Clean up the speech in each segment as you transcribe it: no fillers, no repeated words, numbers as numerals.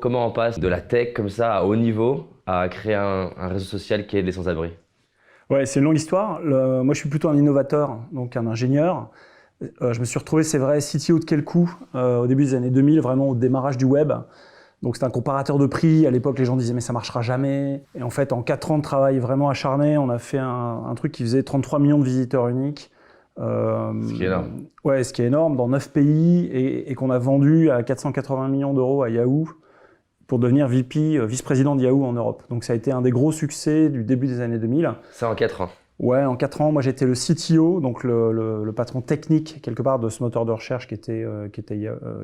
Comment on passe de la tech comme ça à haut niveau à créer un réseau social qui aide les sans-abri? Ouais, c'est une longue histoire. Moi, je suis plutôt un innovateur, donc un ingénieur. Je me suis retrouvé, c'est vrai, CTO de Quelcou au début des années 2000, vraiment au démarrage du web. Donc c'était un comparateur de prix. À l'époque, les gens disaient mais ça marchera jamais. Et en fait, en 4 ans de travail vraiment acharné, on a fait un truc qui faisait 33 millions de visiteurs uniques. Ce qui est énorme. Ouais, ce qui est énorme, dans 9 pays, et qu'on a vendu à 480 millions d'euros à Yahoo pour devenir vice-président de Yahoo en Europe. Donc ça a été un des gros succès du début des années 2000. Ça en 4 ans. Ouais, en 4 ans, moi j'étais le CTO, donc le patron technique quelque part de ce moteur de recherche qui était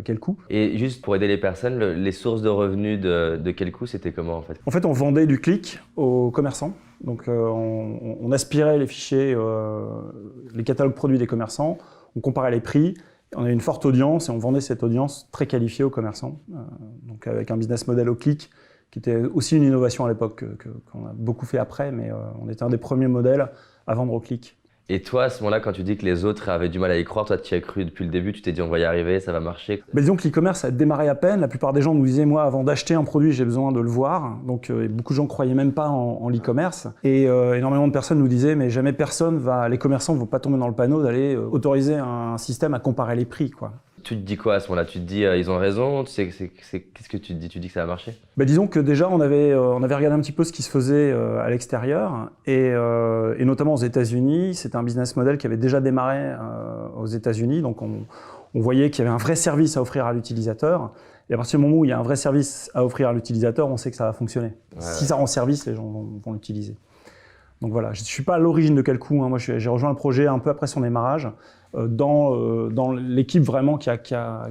Quelcou. Et juste pour aider les personnes, les sources de revenus de Quelcou, c'était comment en fait? En fait, on vendait du clic aux commerçants. Donc on aspirait les fichiers, les catalogues produits des commerçants, on comparait les prix, on avait une forte audience et on vendait cette audience très qualifiée aux commerçants. Donc avec un business model au clic, qui était aussi une innovation à l'époque qu'on a beaucoup fait après, mais on était un des premiers modèles à vendre au clic. Et toi, à ce moment-là, quand tu dis que les autres avaient du mal à y croire, toi, tu y as cru depuis le début, tu t'es dit on va y arriver, ça va marcher. Mais disons que l'e-commerce a démarré à peine. La plupart des gens nous disaient, moi, avant d'acheter un produit, j'ai besoin de le voir. Donc beaucoup de gens ne croyaient même pas en l'e-commerce. Et énormément de personnes nous disaient, mais jamais les commerçants ne vont pas tomber dans le panneau d'aller autoriser un système à comparer les prix, quoi. Tu te dis quoi à ce moment-là? Tu te dis ils ont raison, qu'est-ce que tu te dis? Tu dis que ça va marcher? Disons que déjà on avait regardé un petit peu ce qui se faisait à l'extérieur et notamment aux États-Unis. C'était un business model qui avait déjà démarré aux États-Unis, donc on voyait qu'il y avait un vrai service à offrir à l'utilisateur. Et à partir du moment où il y a un vrai service à offrir à l'utilisateur, on sait que ça va fonctionner. Ouais. Si ça rend service, les gens vont l'utiliser. Donc voilà, je ne suis pas à l'origine de Quelcou, hein. Moi j'ai rejoint le projet un peu après son démarrage, dans l'équipe vraiment qui a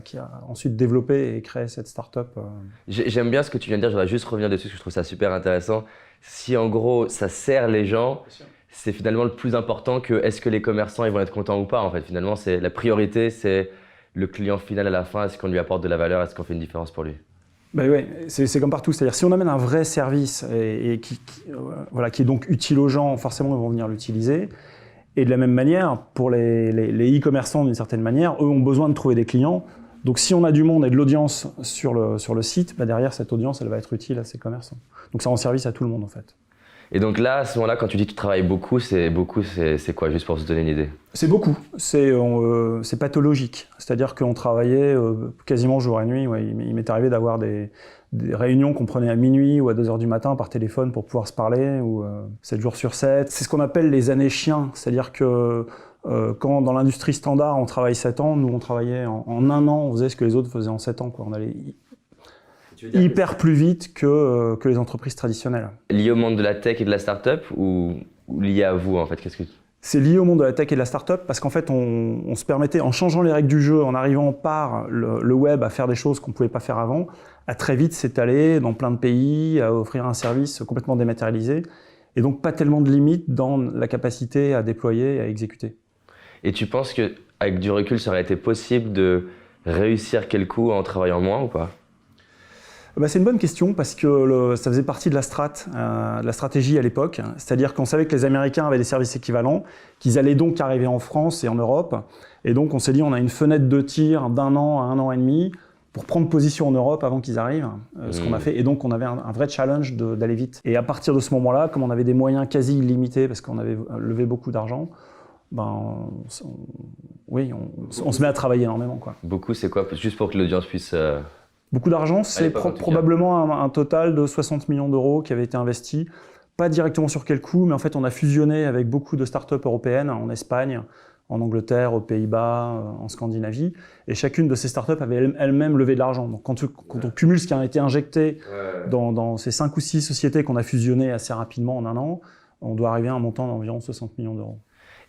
ensuite développé et créé cette start-up. J'aime bien ce que tu viens de dire, je voudrais juste revenir dessus parce que je trouve ça super intéressant. Si en gros ça sert les gens, c'est finalement le plus important que est-ce que les commerçants ils vont être contents ou pas en fait. Finalement, la priorité, c'est le client final à la fin, est-ce qu'on lui apporte de la valeur, est-ce qu'on fait une différence pour lui? Oui, c'est comme partout, c'est-à-dire si on amène un vrai service et qui est donc utile aux gens, forcément ils vont venir l'utiliser. Et de la même manière, pour les e-commerçants d'une certaine manière, eux ont besoin de trouver des clients. Donc si on a du monde et de l'audience sur le site, derrière cette audience, elle va être utile à ces commerçants. Donc ça rend service à tout le monde en fait. Et donc là, à ce moment-là, quand tu dis que tu travailles beaucoup, c'est quoi, juste pour se donner une idée? C'est beaucoup, c'est pathologique. C'est-à-dire qu'on travaillait quasiment jour et nuit. Ouais, il m'est arrivé d'avoir des réunions qu'on prenait à minuit ou à 2h du matin par téléphone pour pouvoir se parler, ou 7 jours sur 7. C'est ce qu'on appelle les années chiens, c'est-à-dire que quand dans l'industrie standard on travaille 7 ans, nous on travaillait en 1 an, on faisait ce que les autres faisaient en 7 ans, quoi. On allait hyper plus vite que les entreprises traditionnelles. Lié au monde de la tech et de la start-up ou lié à vous en fait? C'est lié au monde de la tech et de la start-up parce qu'en fait on se permettait, en changeant les règles du jeu, en arrivant par le web à faire des choses qu'on ne pouvait pas faire avant, à très vite s'étaler dans plein de pays, à offrir un service complètement dématérialisé et donc pas tellement de limites dans la capacité à déployer et à exécuter. Et tu penses qu'avec du recul, ça aurait été possible de réussir Quelcou en travaillant moins ou pas? C'est une bonne question parce que ça faisait partie de la stratégie à l'époque. C'est-à-dire qu'on savait que les Américains avaient des services équivalents, qu'ils allaient donc arriver en France et en Europe. Et donc on s'est dit on a une fenêtre de tir d'1 an à 1 an et demi pour prendre position en Europe avant qu'ils arrivent, ce qu'on a fait. Et donc on avait un vrai challenge d'aller vite. Et à partir de ce moment-là, comme on avait des moyens quasi illimités parce qu'on avait levé beaucoup d'argent, on se met à travailler énormément, quoi. Beaucoup, c'est quoi? Juste pour que l'audience puisse... Beaucoup d'argent, c'est probablement un total de 60 millions d'euros qui avait été investi, pas directement sur Quelcou, mais en fait on a fusionné avec beaucoup de startups européennes en Espagne, en Angleterre, aux Pays-Bas, en Scandinavie, et chacune de ces startups avait elle-même levé de l'argent. Donc quand on cumule ce qui a été injecté dans ces 5 ou 6 sociétés qu'on a fusionnées assez rapidement en 1 an, on doit arriver à un montant d'environ 60 millions d'euros.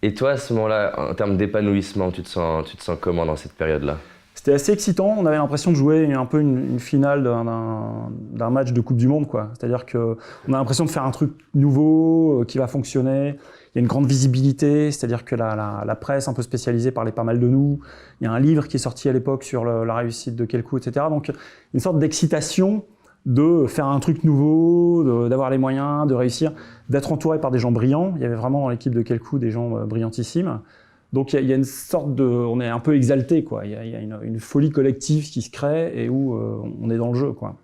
Et toi, à ce moment-là, en termes d'épanouissement, tu te sens comment dans cette période-là? C'était assez excitant, on avait l'impression de jouer un peu une finale d'un match de Coupe du Monde, quoi. C'est-à-dire qu'on a l'impression de faire un truc nouveau qui va fonctionner. Il y a une grande visibilité, c'est-à-dire que la presse un peu spécialisée parlait pas mal de nous. Il y a un livre qui est sorti à l'époque sur la réussite de Quelcou, etc. Donc une sorte d'excitation de faire un truc nouveau, d'avoir les moyens, de réussir, d'être entouré par des gens brillants. Il y avait vraiment dans l'équipe de Quelcou des gens brillantissimes. Donc il y a une sorte on est un peu exalté, quoi. Il y a une folie collective qui se crée et où on est dans le jeu, quoi.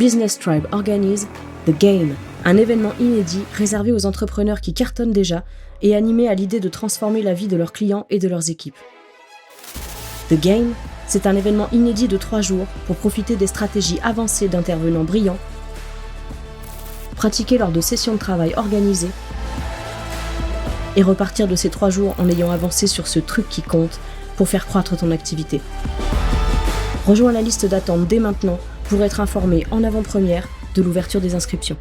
Business Tribe organise The Game, un événement inédit réservé aux entrepreneurs qui cartonnent déjà et animés à l'idée de transformer la vie de leurs clients et de leurs équipes. The Game, c'est un événement inédit de 3 jours pour profiter des stratégies avancées d'intervenants brillants, pratiquer lors de sessions de travail organisées et repartir de ces 3 jours en ayant avancé sur ce truc qui compte pour faire croître ton activité. Rejoins la liste d'attente dès maintenant pour être informé en avant-première de l'ouverture des inscriptions.